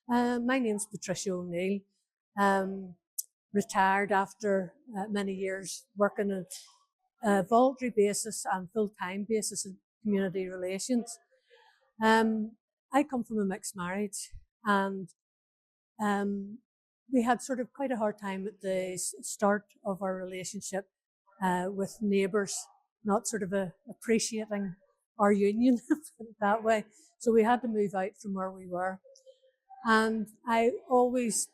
My name's Patricia O'Neill. Retired after many years working on a voluntary basis and full-time basis in community relations. I come from a mixed marriage, and we had sort of quite a hard time at the start of our relationship with neighbours, not sort of appreciating our union, put it that way. So we had to move out from where we were. And I always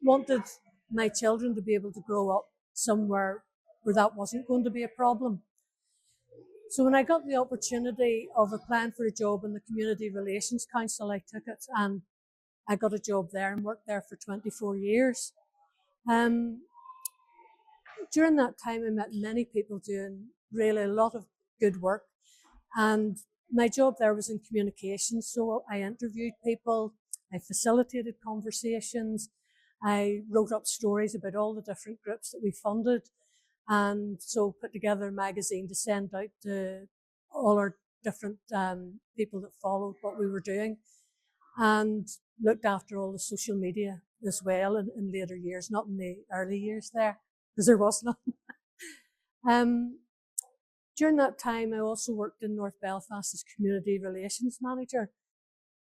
wanted my children to be able to grow up somewhere where that wasn't going to be a problem. So when I got the opportunity of applying for a job in the Community Relations Council, I took it, and I got a job there and worked there for 24 years. During that time, I met many people doing really a lot of good work. And my job there was in communications. So I interviewed people, I facilitated conversations, I wrote up stories about all the different groups that we funded. And so put together a magazine to send out to all our different people that followed what we were doing, and looked after all the social media as well in later years, not in the early years there, because there was none. During that time, I also worked in North Belfast as Community Relations Manager.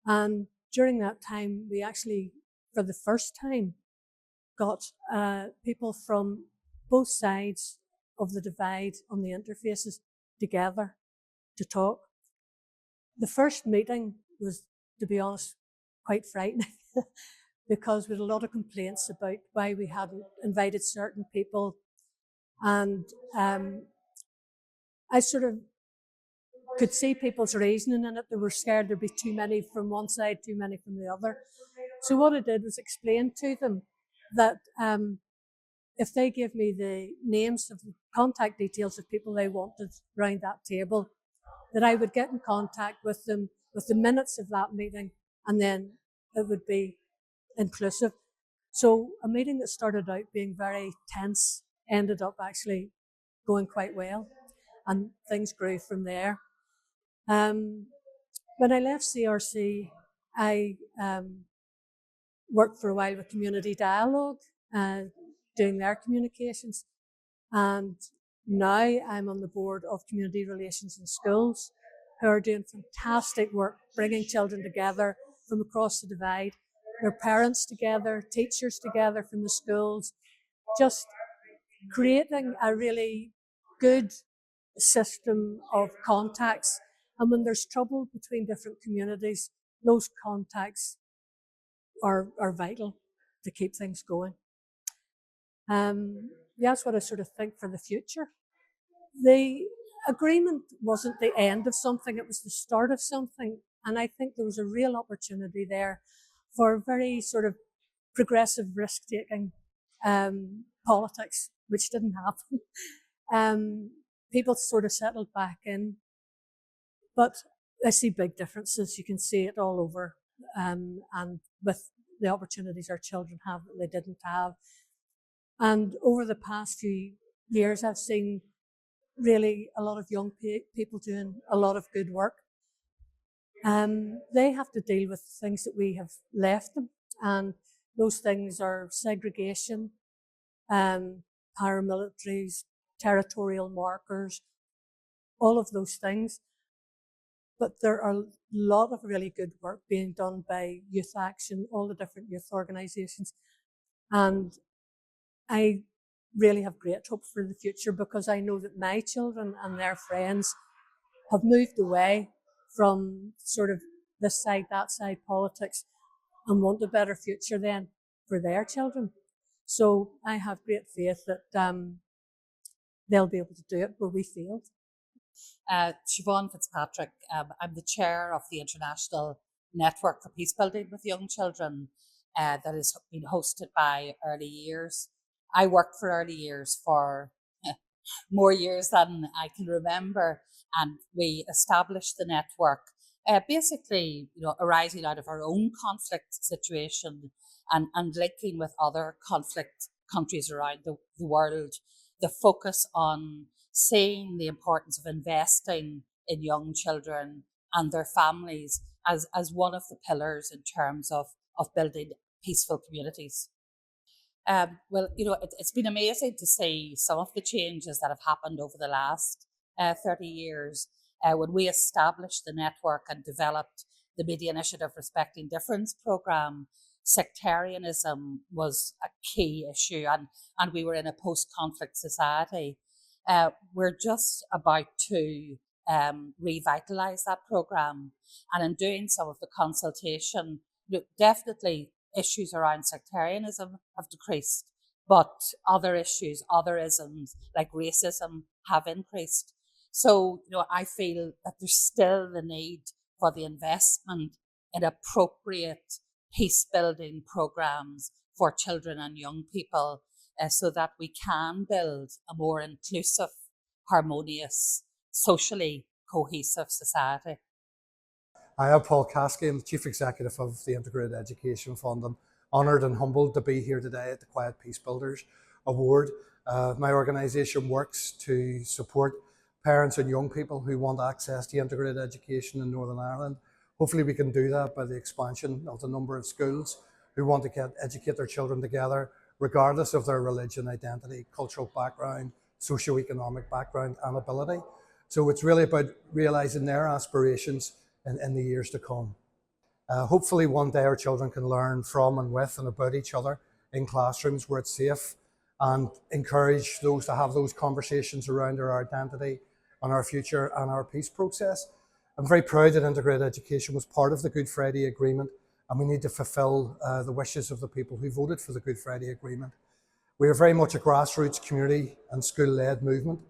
And during that time, we actually, for the first time, got people from both sides of the divide on the interfaces together to talk. The first meeting was, to be honest, quite frightening because we had a lot of complaints about why we hadn't invited certain people. And I sort of could see people's reasoning in it. They were scared there'd be too many from one side, too many from the other. So what I did was explain to them that if they give me the names of the contact details of people they wanted around that table, that I would get in contact with them with the minutes of that meeting, and then it would be inclusive. So a meeting that started out being very tense ended up actually going quite well, and things grew from there. When I left CRC, I worked for a while with Community Dialogue, doing their communications. And now I'm on the board of Community Relations in Schools, who are doing fantastic work, bringing children together from across the divide, their parents together, teachers together from the schools, just creating a really good system of contacts. And when there's trouble between different communities, those contacts are vital to keep things going. That's what I sort of think for the future. The agreement wasn't the end of something, it was the start of something. And I think there was a real opportunity there for very sort of progressive risk-taking politics, which didn't happen. People sort of settled back in. But I see big differences. You can see it all over. And with the opportunities our children have that they didn't have. And over the past few years, I've seen really a lot of young people doing a lot of good work. They have to deal with things that we have left them. And those things are segregation, paramilitaries, territorial markers, all of those things. But there are a lot of really good work being done by Youth Action, all the different youth organisations. And I really have great hope for the future, because I know that my children and their friends have moved away from sort of this side, that side politics, and want a better future then for their children. So I have great faith that they'll be able to do it where we failed. Siobhan Fitzpatrick, I'm the chair of the International Network for Peacebuilding with Young Children that has been hosted by Early Years. I worked for Early Years for more years than I can remember, and we established the network basically, arising out of our own conflict situation and linking with other conflict countries around the world. The focus on seeing the importance of investing in young children and their families as one of the pillars in terms of of building peaceful communities. Well, it's been amazing to see some of the changes that have happened over the last 30 years. When we established the network and developed the Media Initiative Respecting Difference programme, sectarianism was a key issue, and we were in a post-conflict society. We're just about to revitalise that programme, and in doing some of the consultation, definitely issues around sectarianism have decreased, but other issues, other isms like racism have increased. So, I feel that there's still the need for the investment in appropriate peace building programs for children and young people so that we can build a more inclusive, harmonious, socially cohesive society. I am Paul Caskey. I'm the Chief Executive of the Integrated Education Fund. I'm honoured and humbled to be here today at the Quiet Peacebuilders Award. My organisation works to support parents and young people who want access to integrated education in Northern Ireland. Hopefully we can do that by the expansion of the number of schools who want to educate their children together, regardless of their religion, identity, cultural background, socioeconomic background and ability. So it's really about realising their aspirations in the years to come. Hopefully one day our children can learn from and with and about each other in classrooms where it's safe, and encourage those to have those conversations around our identity and our future and our peace process. I'm very proud that integrated education was part of the Good Friday Agreement, and we need to fulfil the wishes of the people who voted for the Good Friday Agreement. We are very much a grassroots community and school-led movement,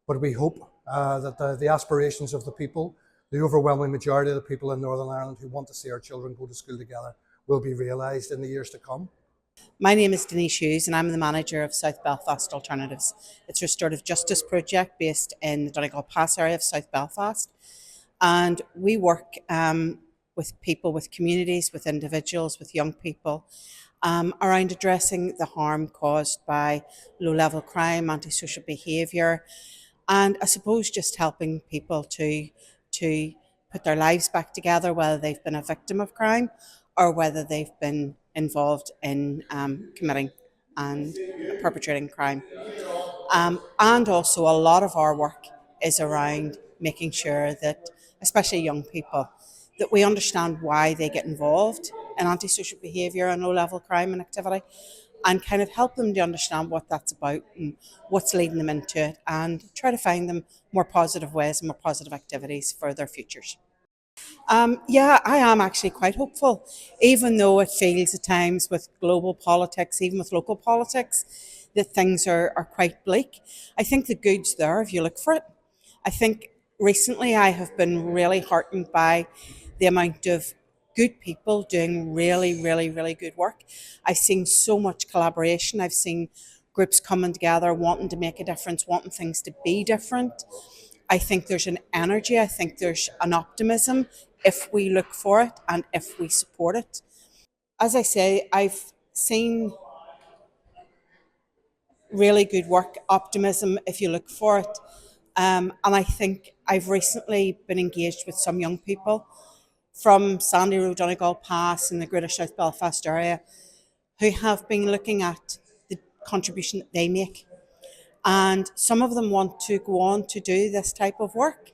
but we hope that the aspirations of the people, the overwhelming majority of the people in Northern Ireland who want to see our children go to school together, will be realised in the years to come. My name is Denise Hughes and I'm the manager of South Belfast Alternatives. It's a restorative justice project based in the Donegal Pass area of South Belfast. And we work with people, with communities, with individuals, with young people around addressing the harm caused by low-level crime, antisocial behaviour, and I suppose just helping people to put their lives back together, whether they've been a victim of crime or whether they've been involved in committing and perpetrating crime. And also a lot of our work is around making sure that, especially young people, that we understand why they get involved in antisocial behaviour and low-level crime and activity, and kind of help them to understand what that's about and what's leading them into it, and try to find them more positive ways and more positive activities for their futures. Yeah, I am actually quite hopeful, even though it feels at times with global politics, even with local politics, that things are quite bleak. I think the good's there if you look for it. I think recently I have been really heartened by the amount of good people doing really, really, really good work. I've seen so much collaboration. I've seen groups coming together, wanting to make a difference, wanting things to be different. I think there's an energy, I think there's an optimism if we look for it and if we support it. As I say, I've seen really good work, optimism if you look for it. And I think I've recently been engaged with some young people from Sandy Road, Donegal Pass in the Greater South Belfast area who have been looking at the contribution that they make. And some of them want to go on to do this type of work.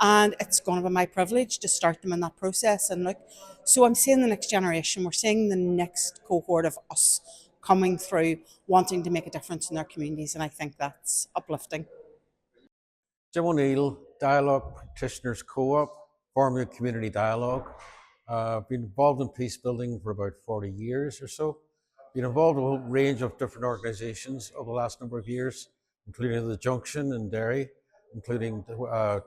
And it's going to be my privilege to start them in that process. And look, so I'm seeing the next generation, we're seeing the next cohort of us coming through, wanting to make a difference in their communities. And I think that's uplifting. Jim O'Neill, Dialogue Practitioners Co-op, formerly Community Dialogue. I've been involved in peace building for about 40 years or so. Been involved in a whole range of different organisations over the last number of years, including the Junction in Derry, including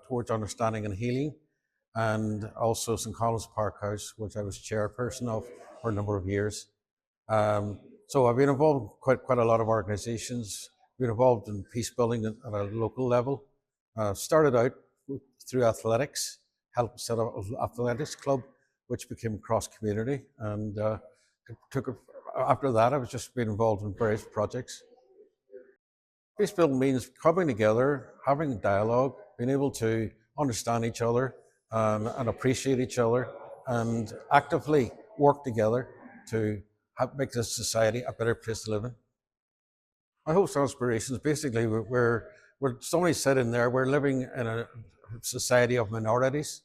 Towards Understanding and Healing, and also St Colum's Park House, which I was chairperson of for a number of years. So I've been involved in quite a lot of organisations. Been involved in peace building at a local level. Started out through athletics, helped set up an athletics club, which became cross-community, and after that I've just been involved in various projects. Peace building means coming together, having dialogue, being able to understand each other and appreciate each other and actively work together to make this society a better place to live in. My hopes and aspirations, basically, we're somebody said in there, we're living in a society of minorities,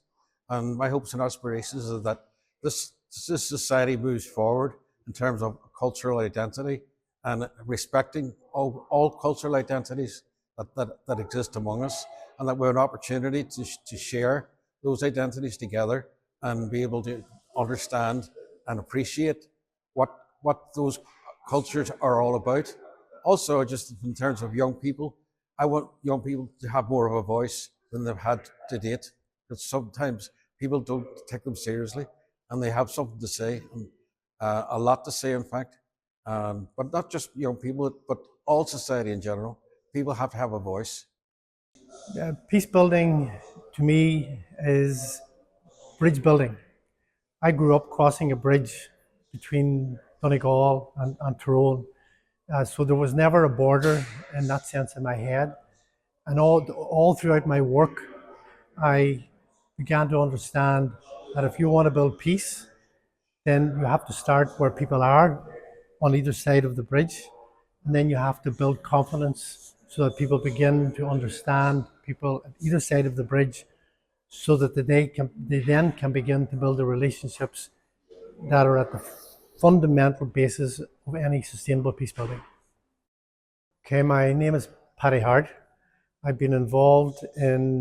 and my hopes and aspirations is that this society moves forward in terms of cultural identity and respecting all cultural identities that exist among us, and that we have an opportunity to share those identities together and be able to understand and appreciate what those cultures are all about. Also, just in terms of young people, I want young people to have more of a voice than they've had to date, because sometimes people don't take them seriously, and they have something to say, and a lot to say, in fact. But not just young people, but all society in general. People have to have a voice. Peace building to me is bridge building. I grew up crossing a bridge between Donegal and Tyrone, so there was never a border in that sense in my head. And all throughout my work, I began to understand that if you want to build peace, then you have to start where people are on either side of the bridge, and then you have to build confidence so that people begin to understand people at either side of the bridge, so that they then can begin to build the relationships that are at the fundamental basis of any sustainable peace building. Okay, my name is Paddy Harte. I've been involved in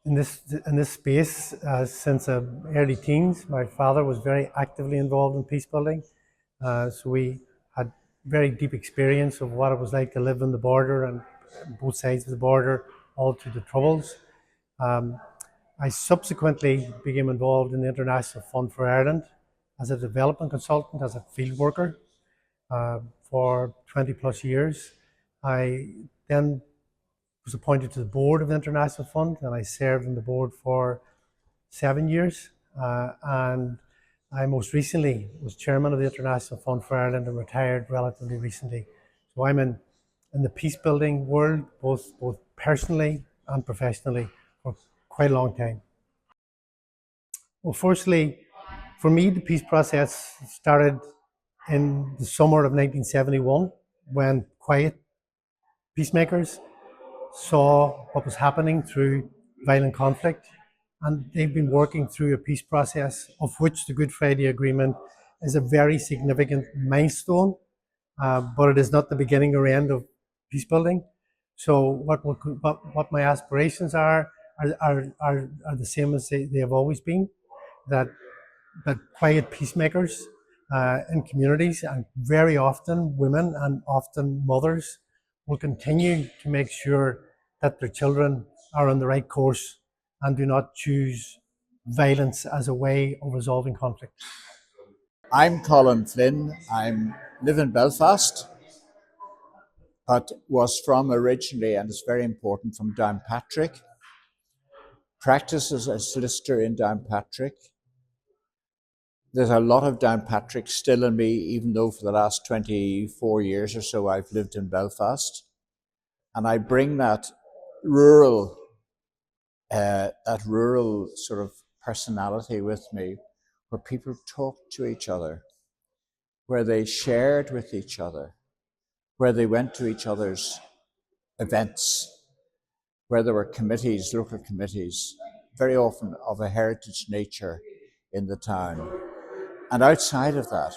this space since early teens. My father was very actively involved in peace building, so we had very deep experience of what it was like to live on the border and both sides of the border all through the Troubles. I subsequently became involved in the International Fund for Ireland as a development consultant, as a field worker for 20 plus years. I then was appointed to the board of the International Fund, and I served on the board for 7 years. And I most recently was chairman of the International Fund for Ireland and retired relatively recently. So I'm in the peace building world, both personally and professionally, for quite a long time. Well, firstly, for me, the peace process started in the summer of 1971 when Quiet Peacemakers saw what was happening through violent conflict, and they've been working through a peace process of which the Good Friday Agreement is a very significant milestone, but it is not the beginning or end of peace building. So what my aspirations are the same as they have always been, that quiet peacemakers in communities, and very often women and often mothers, will continue to make sure that their children are on the right course and do not choose violence as a way of resolving conflict. I'm Colin Flinn. I live in Belfast, but was from originally, and it's very important, from Downpatrick. Practiced as a solicitor in Downpatrick. There's a lot of Downpatrick still in me, even though for the last 24 years or so I've lived in Belfast. And I bring that rural sort of personality with me, where people talk to each other, where they shared with each other, where they went to each other's events, where there were committees, local committees, very often of a heritage nature in the town. And outside of that,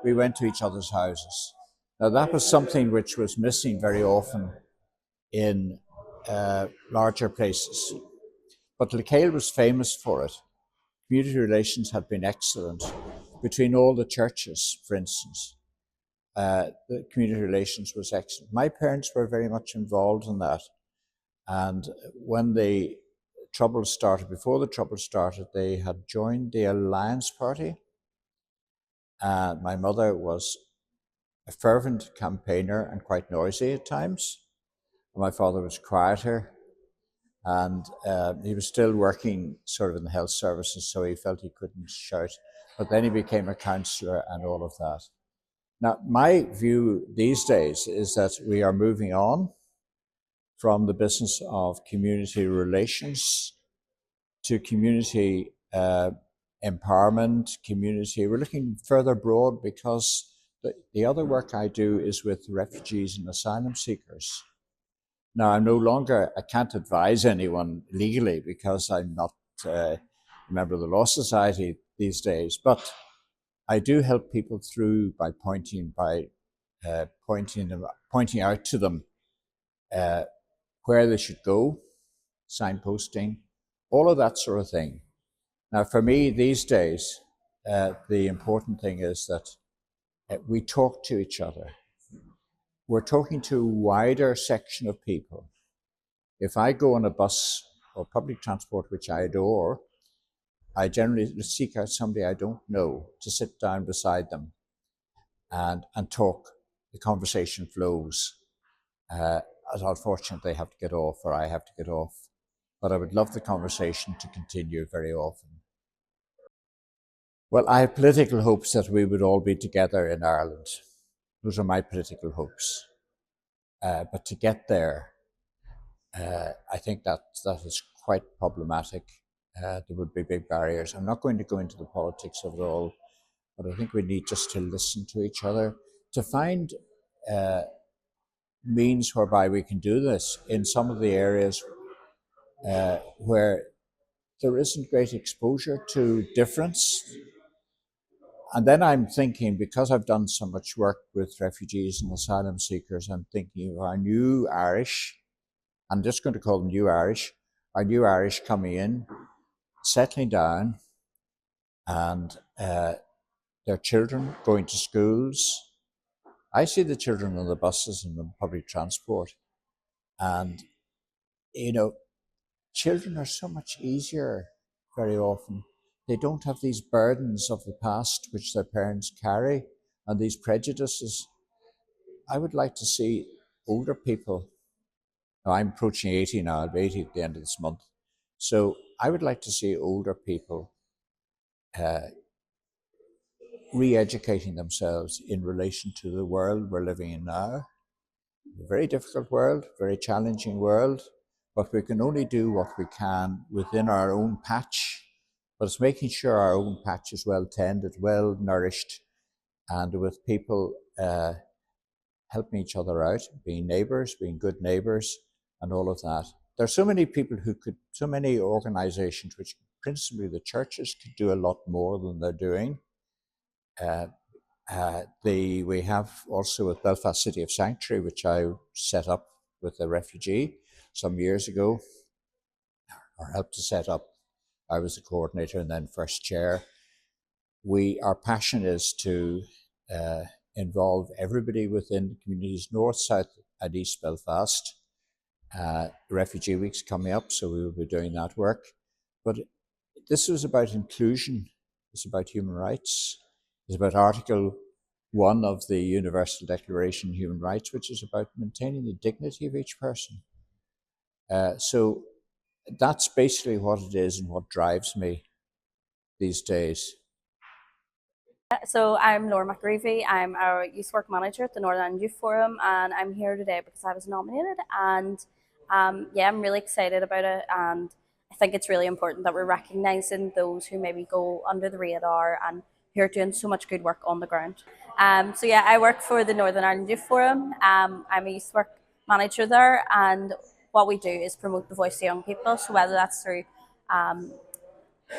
we went to each other's houses. Now that was something which was missing very often in larger places. But Lecale was famous for it. Community relations had been excellent between all the churches, for instance. The community relations was excellent. My parents were very much involved in that. And when the Troubles started, before the Troubles started, they had joined the Alliance Party. And my mother was a fervent campaigner and quite noisy at times. My father was quieter, and he was still working sort of in the health services, so he felt he couldn't shout. But then he became a councillor and all of that. Now, my view these days is that we are moving on from the business of community relations to community empowerment, community. We're looking further abroad because the other work I do is with refugees and asylum seekers. Now, I can't advise anyone legally because I'm not a member of the Law Society these days, but I do help people through by pointing out to them where they should go, signposting, all of that sort of thing. Now, for me these days, the important thing is that we talk to each other. We're talking to a wider section of people. If I go on a bus or public transport, which I adore, I generally seek out somebody I don't know to sit down beside them and talk. The conversation flows. As unfortunately, they have to get off, or I have to get off. But I would love the conversation to continue very often. Well, I have political hopes that we would all be together in Ireland. Those are my political hopes. But to get there, I think that is quite problematic. There would be big barriers. I'm not going to go into the politics of it all, but I think we need just to listen to each other, to find means whereby we can do this in some of the areas where there isn't great exposure to difference. And then I'm thinking, because I've done so much work with refugees and asylum seekers, I'm thinking of our new Irish, I'm just going to call them new Irish, our new Irish coming in, settling down, and their children going to schools. I see the children on the buses and the public transport, and children are so much easier very often. They don't have these burdens of the past which their parents carry and these prejudices. I would like to see older people. Now, I'm approaching 80 now, I'll be 80 at the end of this month. So I would like to see older people re-educating themselves in relation to the world we're living in now. A very difficult world, very challenging world, but we can only do what we can within our own patch. But it's making sure our own patch is well tended, well nourished, and with people helping each other out, being neighbours, being good neighbours, and all of that. There are so many people so many organisations, which principally the churches could do a lot more than they're doing. We have also with Belfast City of Sanctuary, which I set up with a refugee some years ago, or helped to set up. I was the coordinator and then first chair. Our passion is to involve everybody within the communities, north, south, and east Belfast. Refugee Week's coming up, so we will be doing that work. But this was about inclusion. It's about human rights. It's about Article 1 of the Universal Declaration of Human Rights, which is about maintaining the dignity of each person. So that's basically what it is and what drives me these days. So I'm McAreavey. I'm our youth work manager at the Northern Ireland Youth Forum, and I'm here today because I was nominated. And I'm really excited about it. And I think it's really important that we're recognising those who maybe go under the radar and who are doing so much good work on the ground. I work for the Northern Ireland Youth Forum. I'm a youth work manager there, and what we do is promote the voice of young people. So whether that's through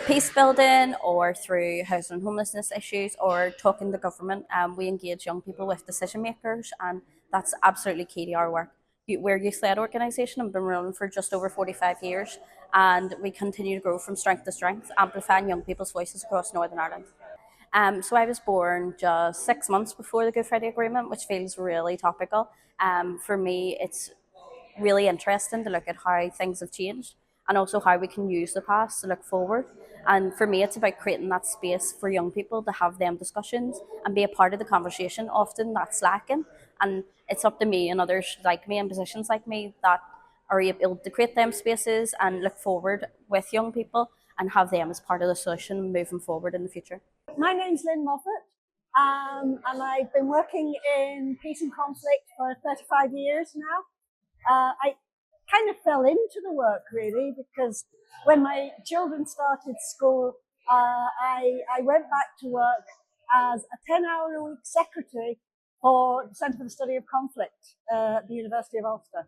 peace building or through housing and homelessness issues or talking to government, we engage young people with decision makers, and that's absolutely key to our work. We're a youth-led organisation and been running for just over 45 years, and we continue to grow from strength to strength, amplifying young people's voices across Northern Ireland. So I was born just 6 months before the Good Friday Agreement, which feels really topical. For me, it's really interesting to look at how things have changed and also how we can use the past to look forward. And for me, it's about creating that space for young people to have them discussions and be a part of the conversation. Often that's lacking, and it's up to me and others like me in positions like me that are able to create them spaces and look forward with young people and have them as part of the solution moving forward in the future. My name's Lyn Moffett, and I've been working in peace and conflict for 35 years now. I kind of fell into the work really because when my children started school, I went back to work as a 10-hour-a-week secretary for the Centre for the Study of Conflict at the University of Ulster.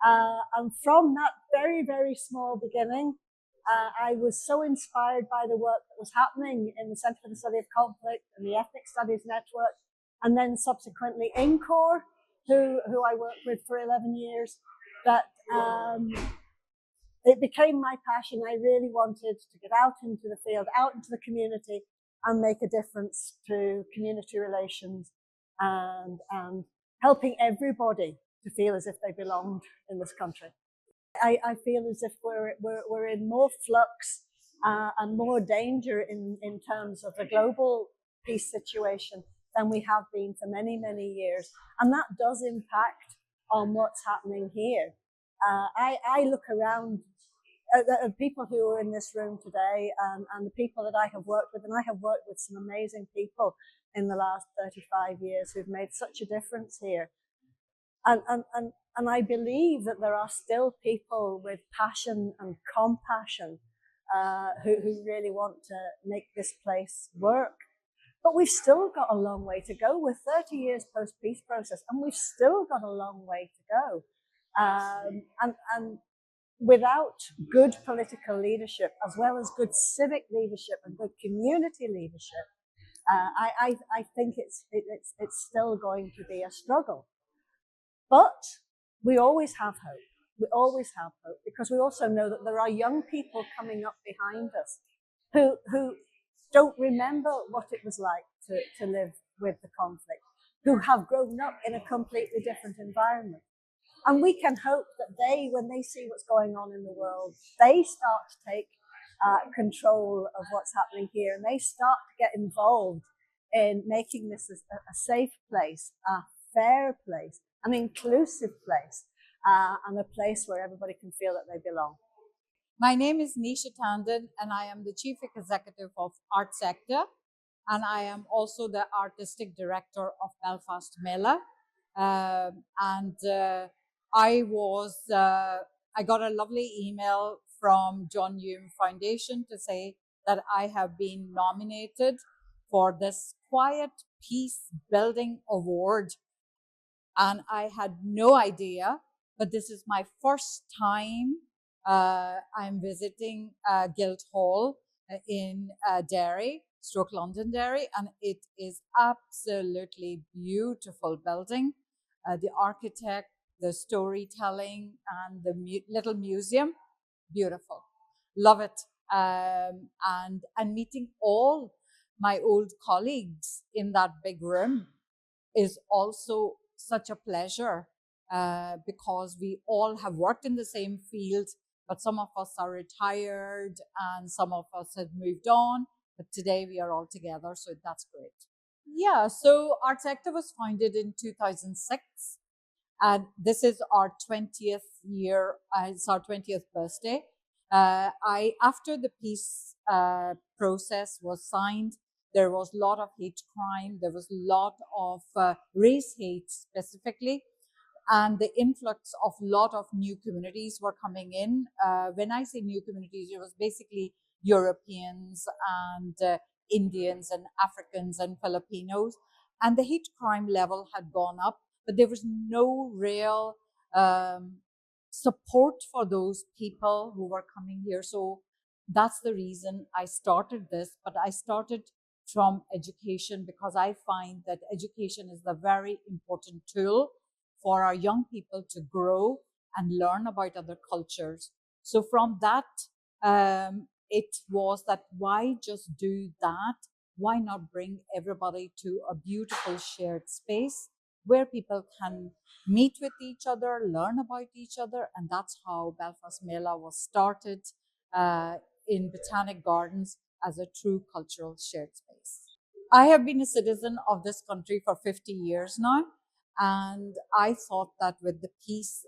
And from that very, very small beginning, I was so inspired by the work that was happening in the Centre for the Study of Conflict and the Ethnic Studies Network, and then subsequently INCOR, who I worked with for 11 years, that it became my passion. I really wanted to get out into the field, out into the community, and make a difference to community relations and helping everybody to feel as if they belonged in this country. I feel as if we're in more flux and more danger in terms of the global peace situation than we have been for many, many years. And that does impact on what's happening here. I look around at people who are in this room today and the people that I have worked with, and I have worked with some amazing people in the last 35 years who've made such a difference here. And I believe that there are still people with passion and compassion who really want to make this place work. But we've still got a long way to go. We're 30 years post-peace process, and we've still got a long way to go. And without good political leadership, as well as good civic leadership and good community leadership, I think it's still going to be a struggle. But we always have hope. We always have hope, because we also know that there are young people coming up behind us who don't remember what it was like to live with the conflict, who have grown up in a completely different environment. And we can hope that they, when they see what's going on in the world, they start to take control of what's happening here, and they start to get involved in making this a safe place, a fair place, an inclusive place, and a place where everybody can feel that they belong. My name is Nisha Tandon, and I am the Chief Executive of Art Sector, and I am also the Artistic Director of Belfast Mela. I got a lovely email from John Hume Foundation to say that I have been nominated for this Quiet Peacebuilders Award. And I had no idea, but this is my first time I'm visiting Guildhall in Derry, London, Derry, and it is absolutely beautiful building. The architect, the storytelling, and the little museum, beautiful. Love it. And meeting all my old colleagues in that big room is also such a pleasure because we all have worked in the same field, but some of us are retired and some of us have moved on, but today we are all together, so that's great. Yeah, so Art Sector was founded in 2006, and this is our 20th year, it's our 20th birthday. After the peace process was signed, there was a lot of hate crime, there was a lot of race hate specifically, and the influx of a lot of new communities were coming in. When I say new communities, it was basically Europeans and Indians and Africans and Filipinos, and the hate crime level had gone up, but there was no real support for those people who were coming here. So that's the reason I started this, but I started from education because I find that education is the very important tool for our young people to grow and learn about other cultures. So from that, it was that why just do that? Why not bring everybody to a beautiful shared space where people can meet with each other, learn about each other, and that's how Belfast Mela was started in Botanic Gardens as a true cultural shared space. I have been a citizen of this country for 50 years now, and I thought that with the peace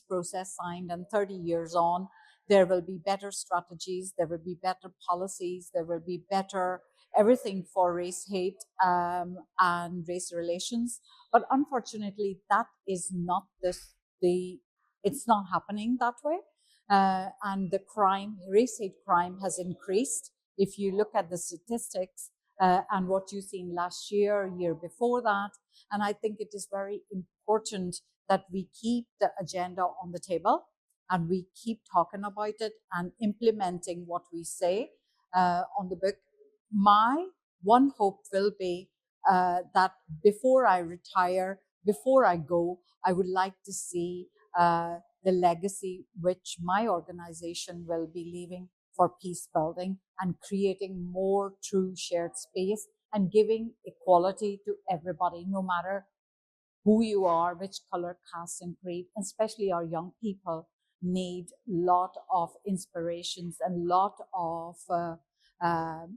process signed and 30 years on, there will be better strategies, there will be better policies, there will be better everything for race hate and race relations. But unfortunately, that is not it's not happening that way. And the crime, race hate crime has increased. if you look at the statistics and what you've seen last year, year before that. And I think it is very important that we keep the agenda on the table and we keep talking about it and implementing what we say on the book. My one hope will be that before I retire, before I go, I would like to see the legacy which my organization will be leaving for peace building and creating more true shared space and giving equality to everybody, no matter who you are, which color, caste and creed, and especially our young people need a lot of inspirations and a lot of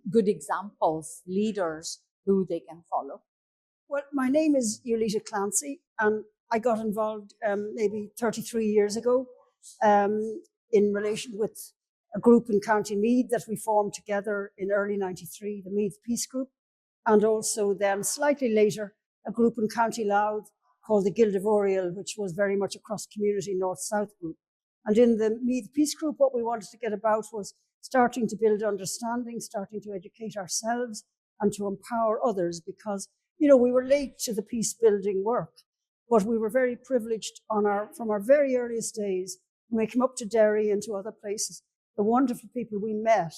good examples, leaders who they can follow. Well, my name is Julitta Clancy, and I got involved maybe 33 years ago in relation with a group in County Meath that we formed together in early '93, the Meath Peace Group, and also then slightly later, a group in County Louth called the Guildhall, which was very much a cross-community north-south group. And in the Meath Peace Group, what we wanted to get about was starting to build understanding, starting to educate ourselves and to empower others, because, you know, we were late to the peace building work, but we were very privileged from our very earliest days, when we came up to Derry and to other places, the wonderful people we met,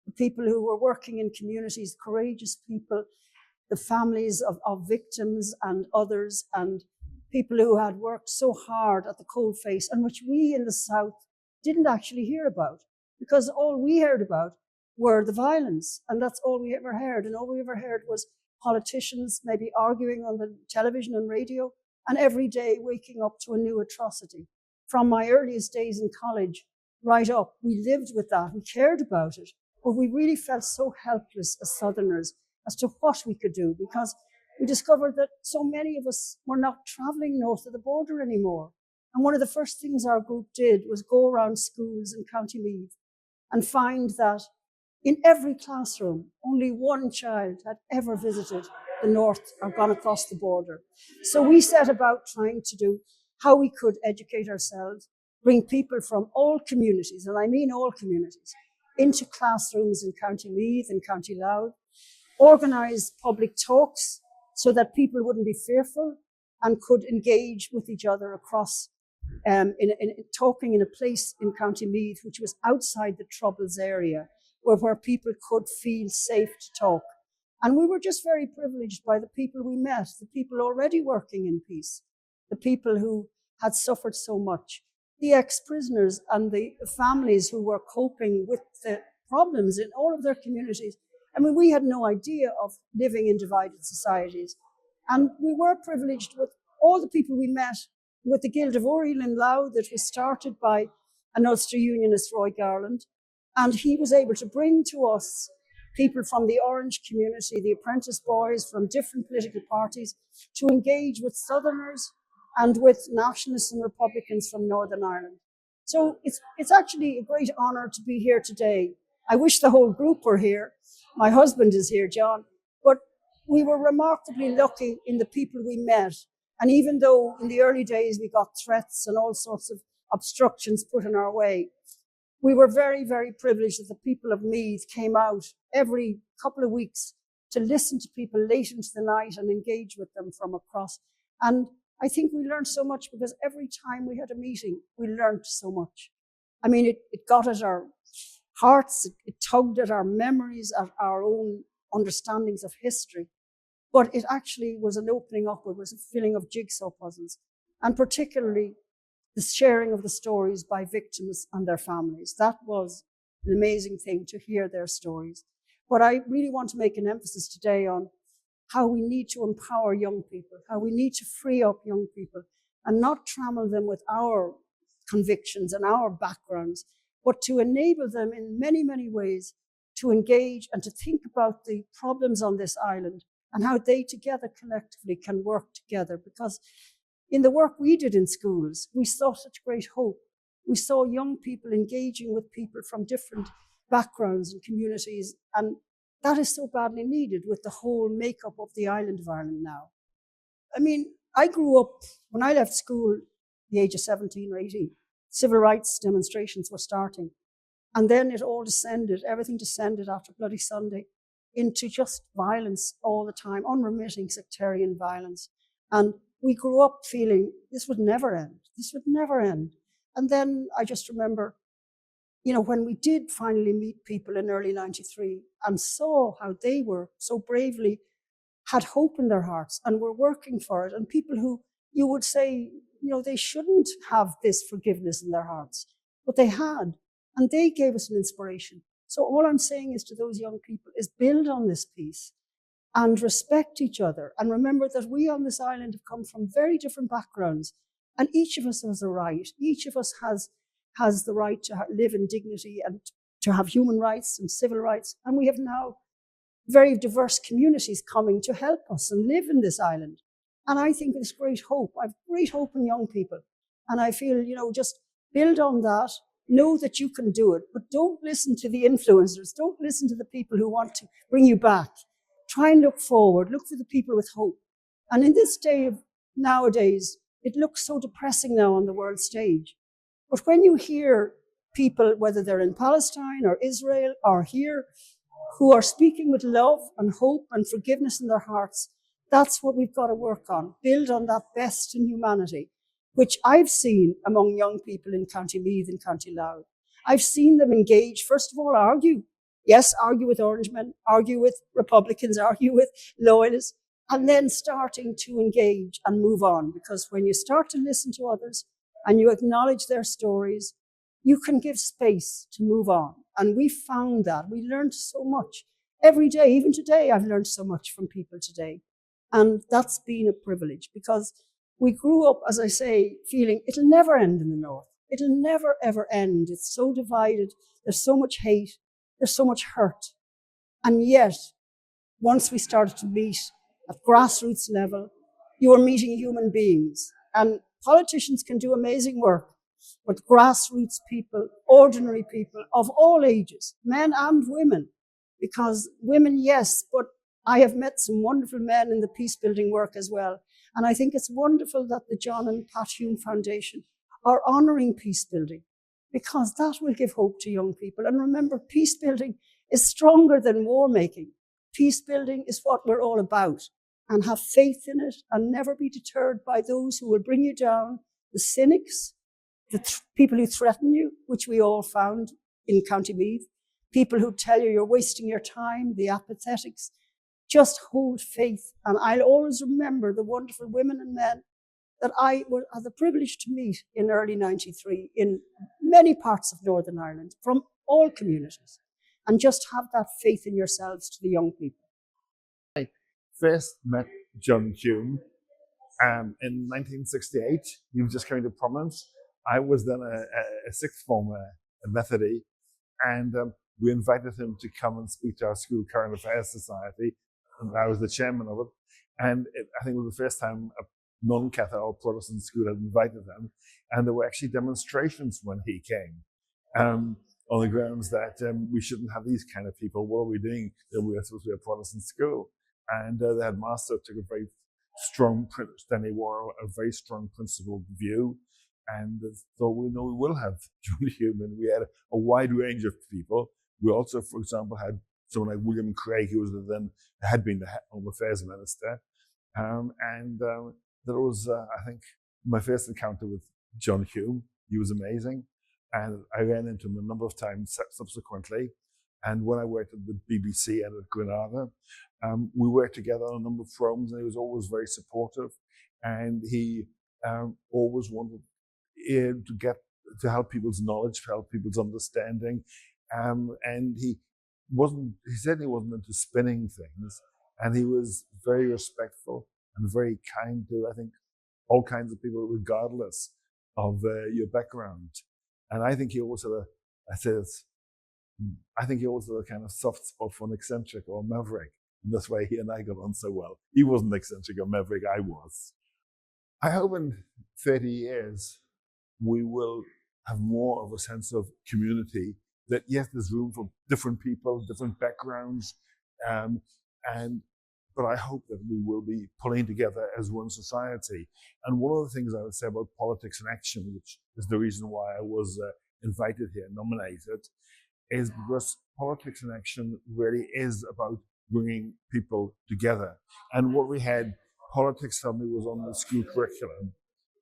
the people who were working in communities, courageous people, the families of victims and others, and people who had worked so hard at the coalface, and which we in the South didn't actually hear about, because all we heard about were the violence, and that's all we ever heard. And all we ever heard was politicians maybe arguing on the television and radio, and every day waking up to a new atrocity. From my earliest days in college right up, we lived with that, we cared about it, but we really felt so helpless as Southerners as to what we could do, because we discovered that so many of us were not traveling north of the border anymore. And one of the first things our group did was go around schools in County Meath and find that in every classroom, only one child had ever visited the north or gone across the border. So we set about trying to do how we could educate ourselves, bring people from all communities, and I mean all communities, into classrooms in County Meath and County Louth, organise public talks so that people wouldn't be fearful and could engage with each other across, talking in a place in County Meath which was outside the Troubles area, where people could feel safe to talk. And we were just very privileged by the people we met, the people already working in peace, the people who had suffered so much, the ex-prisoners and the families who were coping with the problems in all of their communities. I mean, we had no idea of living in divided societies. And we were privileged with all the people we met, with the Guildhall in Louth that was started by an Ulster Unionist, Roy Garland. And he was able to bring to us people from the Orange community, the apprentice boys from different political parties, to engage with Southerners and with nationalists and Republicans from Northern Ireland. So it's actually a great honour to be here today. I wish the whole group were here. My husband is here, John, but we were remarkably lucky in the people we met. And even though in the early days we got threats and all sorts of obstructions put in our way, we were very, very privileged that the people of Meath came out every couple of weeks to listen to people late into the night and engage with them from across. And I think we learned so much, because every time we had a meeting, we learned so much. I mean, it got at our hearts, it tugged at our memories, at our own understandings of history. But it actually was an opening up, it was a filling of jigsaw puzzles, and particularly the sharing of the stories by victims and their families. That was an amazing thing, to hear their stories. But I really want to make an emphasis today on how we need to empower young people, how we need to free up young people and not trammel them with our convictions and our backgrounds, but to enable them in many, many ways to engage and to think about the problems on this island and how they together collectively can work together. Because in the work we did in schools, we saw such great hope. We saw young people engaging with people from different backgrounds and communities, and that is so badly needed with the whole makeup of the island of Ireland now. I mean, I grew up, when I left school, the age of 17 or 18, civil rights demonstrations were starting. And then it all descended, everything descended after Bloody Sunday into just violence all the time, unremitting sectarian violence. And we grew up feeling this would never end. This would never end. And then I just remember, you know, when we did finally meet people in early 93 and saw how they were so bravely had hope in their hearts and were working for it, and people who you would say, you know, they shouldn't have this forgiveness in their hearts, but they had, and they gave us an inspiration. So all I'm saying is to those young people is build on this peace and respect each other, and remember that we on this island have come from very different backgrounds, and each of us has a right. Each of us has the right to live in dignity and to have human rights and civil rights, and we have now very diverse communities coming to help us and live in this island. And I think there's great hope. I've great hope in young people. And I feel, you know, just build on that, know that you can do it, but don't listen to the influencers. Don't listen to the people who want to bring you back. Try and look forward, look for the people with hope. And in this day of nowadays, it looks so depressing now on the world stage. But when you hear people, whether they're in Palestine or Israel or here, who are speaking with love and hope and forgiveness in their hearts, that's what we've got to work on. Build on that best in humanity, which I've seen among young people in County Meath and County Louth. I've seen them engage, first of all, argue. Yes, argue with Orangemen, argue with Republicans, argue with Loyalists, and then starting to engage and move on. Because when you start to listen to others and you acknowledge their stories, you can give space to move on. And we found that. We learned so much. Every day, even today, I've learned so much from people today. And that's been a privilege because we grew up, as I say, feeling it'll never end in the North. It'll never, ever end. It's so divided. There's so much hate. There's so much hurt. And yet, once we started to meet at grassroots level, you were meeting human beings. And politicians can do amazing work, but grassroots people, ordinary people of all ages, men and women, because women, yes, but I have met some wonderful men in the peace building work as well. And I think it's wonderful that the John and Pat Hume Foundation are honouring peace building, because that will give hope to young people. And remember, peace building is stronger than war making. Peace building is what we're all about. And have faith in it and never be deterred by those who will bring you down, the cynics, the people who threaten you, which we all found in County Meath, people who tell you you're wasting your time, the apathetics. Just hold faith. And I'll always remember the wonderful women and men that I had the privilege to meet in early 93 in many parts of Northern Ireland from all communities. And just have that faith in yourselves to the young people. I first met John Hume in 1968. He was just coming to prominence. I was then a sixth former at Methody, and we invited him to come and speak to our school current affairs society, and I was the chairman of it. And I think it was the first time a non-Catholic or Protestant school had invited him, and there were actually demonstrations when he came, on the grounds that we shouldn't have these kind of people. What are we doing? We were supposed to be a Protestant school, and the headmaster took a very strong, Stanley Warren, a very strong principled view. And so we know we will have John Hume, and we had a wide range of people. We also, for example, had someone like William Craig, who was had been the Home Affairs Minister. There was, I think, my first encounter with John Hume. He was amazing. And I ran into him a number of times subsequently. And when I worked at the BBC and at Granada, we worked together on a number of forums, and he was always very supportive. And he always wanted to help people's knowledge, to help people's understanding. And he certainly wasn't into spinning things. And he was very respectful and very kind to, I think, all kinds of people, regardless of your background. And I think he also had a kind of soft spot for an eccentric or maverick. And that's why he and I got on so well. He wasn't eccentric or maverick, I was. I hope in 30 years, we will have more of a sense of community, that yes, there's room for different people, different backgrounds, but I hope that we will be pulling together as one society. And one of the things I would say about politics and action, which is the reason why I was invited here, nominated, is because politics in action really is about bringing people together. And what we had, politics suddenly was on the school curriculum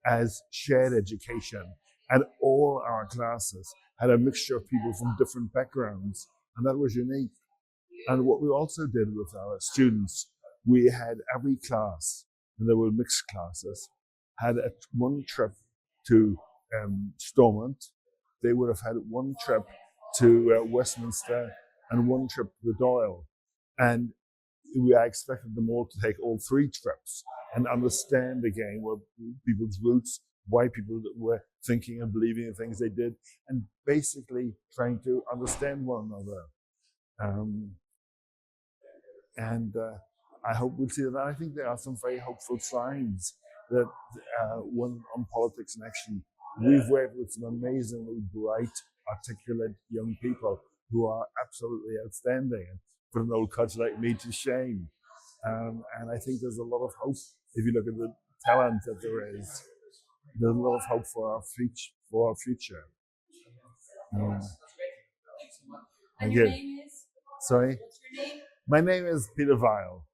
as shared education, and all our classes had a mixture of people from different backgrounds, and that was unique. And what we also did with our students, we had every class, and there were mixed classes, had one trip to Stormont. They would have had one trip to Westminster and one trip to the Dáil. And I expected them all to take all three trips and understand again what people's roots, why people were thinking and believing the things they did, and basically trying to understand one another. I hope we'll see that. I think there are some very hopeful signs that when on politics in action, we've worked with some amazingly bright, articulate young people who are absolutely outstanding and put an old coach like me to shame. And I think there's a lot of hope if you look at the talent that there is. There's a lot of hope for our future. And your name is? Sorry? What's your name? My name is Peter Weil.